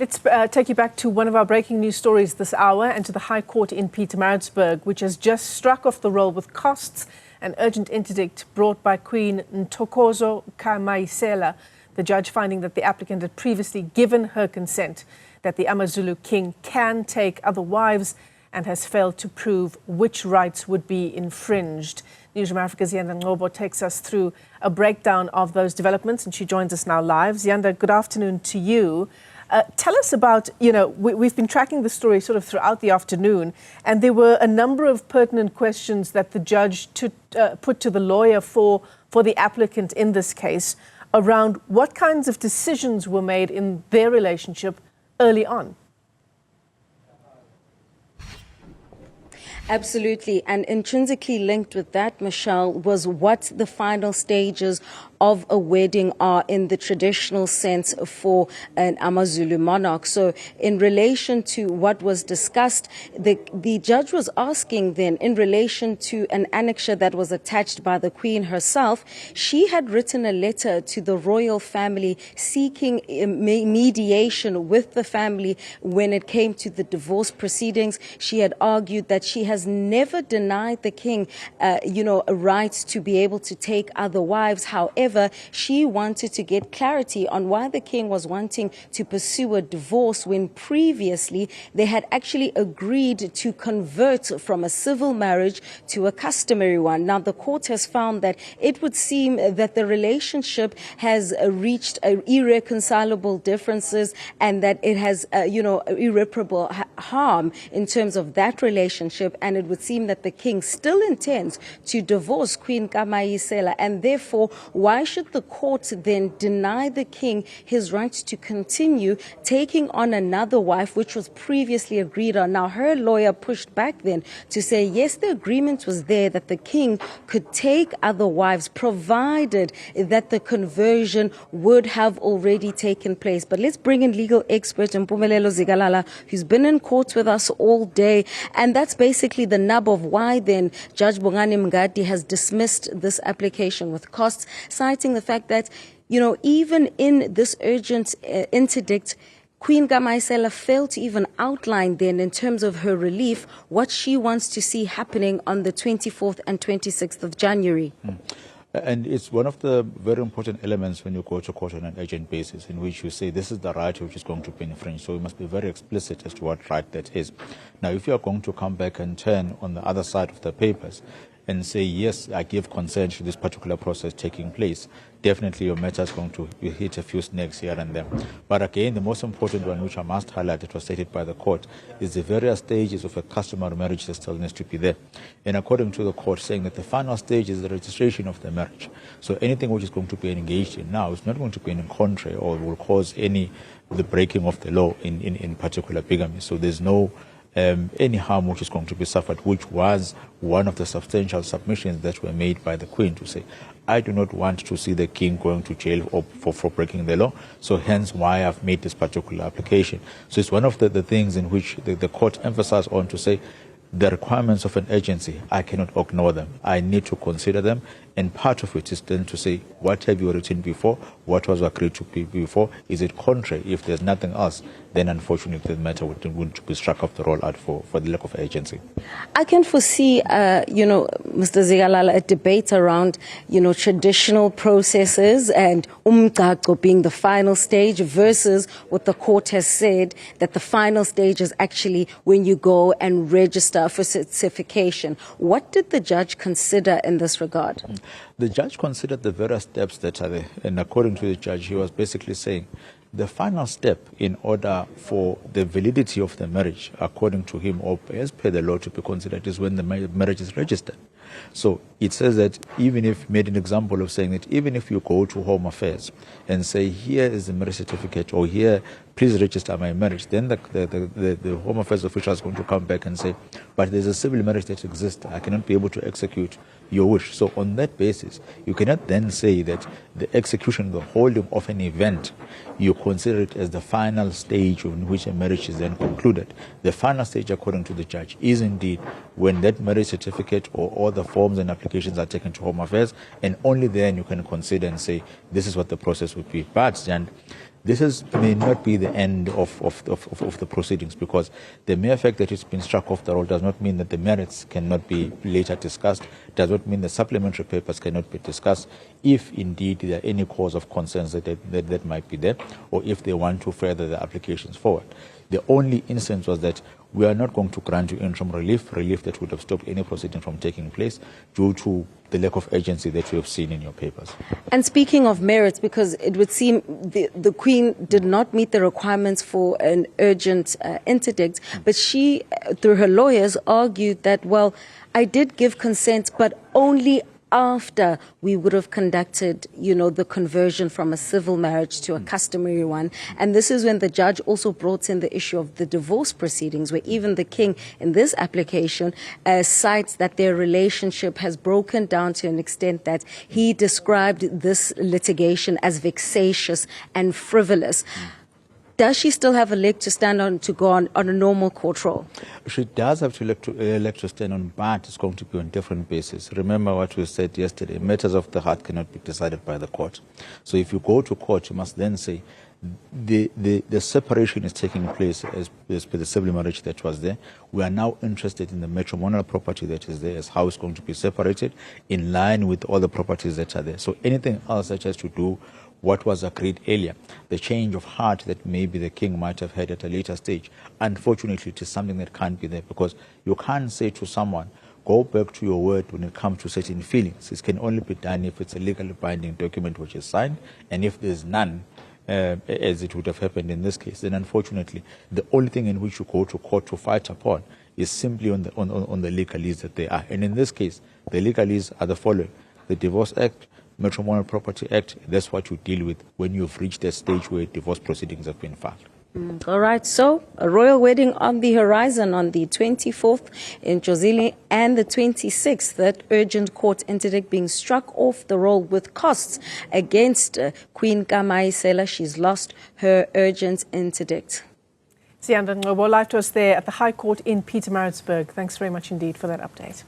Let's take you back to one of our breaking news stories this hour and to the High Court in Pietermaritzburg, which has just struck off the roll with costs. An urgent interdict brought by Queen Ntokozo the judge finding that the applicant had previously given her consent that the AmaZulu king can take other wives and has failed to prove which rights would be infringed. Newzroom Afrika's Ziyanda Ngcobo takes us through a breakdown of those developments, and she joins us now live. Ziyanda, good afternoon to you. Tell us about, we've been tracking the story sort of throughout the afternoon, and there were a number of pertinent questions that the judge put to the lawyer for the applicant in this case around what kinds of decisions were made in their relationship early on. Absolutely. And intrinsically linked with that, Michelle, was what the final stages of a wedding are in the traditional sense for an AmaZulu monarch. So in relation to what was discussed, the judge was asking then in relation to an annexure that was attached by the Queen herself. She had written a letter to the royal family seeking mediation with the family when it came to the divorce proceedings. She had argued that she has never denied the king, a right to be able to take other wives. However, she wanted to get clarity on why the king was wanting to pursue a divorce when previously they had actually agreed to convert from a civil marriage to a customary one. Now, the court has found that it would seem that the relationship has reached irreconcilable differences and that it has, irreparable harm in terms of that relationship. And it would seem that the king still intends to divorce Queen Kamayisela, and therefore, why should the court then deny the king his right to continue taking on another wife, which was previously agreed on? Now, her lawyer pushed back then to say, yes, the agreement was there that the king could take other wives, provided that the conversion would have already taken place. But let's bring in legal expert Mpumelelo Zikalala, who's been in court with us all day. And that's basically the nub of why then Judge Bongani Mngadi has dismissed this application with costs, citing the fact that, even in this urgent interdict, Queen Kamayisela failed to even outline then in terms of her relief what she wants to see happening on the 24th and 26th of January. And it's one of the very important elements when you go to court on an urgent basis, in which you say this is the right which is going to be infringed. So you must be very explicit as to what right that is. Now, if you are going to come back and turn on the other side of the papers and say, yes, I give consent to this particular process taking place, definitely your matter is going to hit a few snags here and there. But again, the most important one, which I must highlight, that was stated by the court, is the various stages of a customary marriage that still needs to be there. And according to the court, saying that the final stage is the registration of the marriage. So anything which is going to be engaged in now is not going to be in contrary or will cause the breaking of the law in particular bigamy. So there's no any harm which is going to be suffered, which was one of the substantial submissions that were made by the Queen to say, I do not want to see the king going to jail for breaking the law, so hence why I've made this particular application. So it's one of the things in which the court emphasized on to say, the requirements of an agency, I cannot ignore them. I need to consider them. And part of it is then to say, what have you written before? What was agreed to be before? Is it contrary? If there's nothing else, then unfortunately the matter would be struck off the rollout for the lack of agency. I can foresee, Mr. Zikalala, a debate around, traditional processes and umgaqo being the final stage versus what the court has said, that the final stage is actually when you go and register for certification. What did the judge consider in this regard? The judge considered the various steps that are there, and according to the judge, he was basically saying the final step in order for the validity of the marriage, according to him, or as per the law to be considered, is when the marriage is registered. So it says that even if, made an example of saying that even if you go to Home Affairs and say, here is the marriage certificate, or here, please register my marriage, then the Home Affairs official is going to come back and say, but there's a civil marriage that exists, I cannot be able to execute your wish. So on that basis, you cannot then say that the execution, the holding of an event, you consider it as the final stage in which a marriage is then concluded. The final stage, according to the judge, is indeed when that marriage certificate or all the forms and applications are taken to Home Affairs, and only then you can consider and say, this is what the process would be. But then may not be the end of the proceedings, because the mere fact that it's been struck off the roll does not mean that the merits cannot be later discussed, does not mean the supplementary papers cannot be discussed, if indeed there are any cause of concerns that might be there, or if they want to further the applications forward. The only instance was that we are not going to grant you interim relief that would have stopped any proceeding from taking place due to the lack of urgency that you have seen in your papers. And speaking of merits, because it would seem the Queen did not meet the requirements for an urgent interdict, but she, through her lawyers, argued that, well, I did give consent, but only after we would have conducted, the conversion from a civil marriage to a customary one. And this is when the judge also brought in the issue of the divorce proceedings, where even the King, in this application, cites that their relationship has broken down to an extent that he described this litigation as vexatious and frivolous. Does she still have a leg to stand on to go on a normal court roll? She does have to leg to stand on, but it's going to be on different basis. Remember what we said yesterday, matters of the heart cannot be decided by the court. So if you go to court, you must then say, the separation is taking place as per the civil marriage that was there. We are now interested in the matrimonial property that is there, as how it's going to be separated in line with all the properties that are there. So anything else that has to do what was agreed earlier, the change of heart that maybe the King might have had at a later stage, unfortunately it is something that can't be there, because you can't say to someone, go back to your word when it comes to certain feelings. It can only be done if it's a legally binding document which is signed, and if there's none, as it would have happened in this case, then unfortunately the only thing in which you go to court to fight upon is simply on the legalese that they are. And in this case, the legalese are the following: the Divorce Act, Matrimonial Property Act. That's what you deal with when you've reached that stage where divorce proceedings have been filed. All right, so a royal wedding on the horizon on the 24th in Njozi, and the 26th, that urgent court interdict being struck off the roll with costs against Queen Kamaisela. She's lost her urgent interdict. Ziyanda Ngcobo, live to us there at the High Court in Pietermaritzburg. Thanks very much indeed for that update.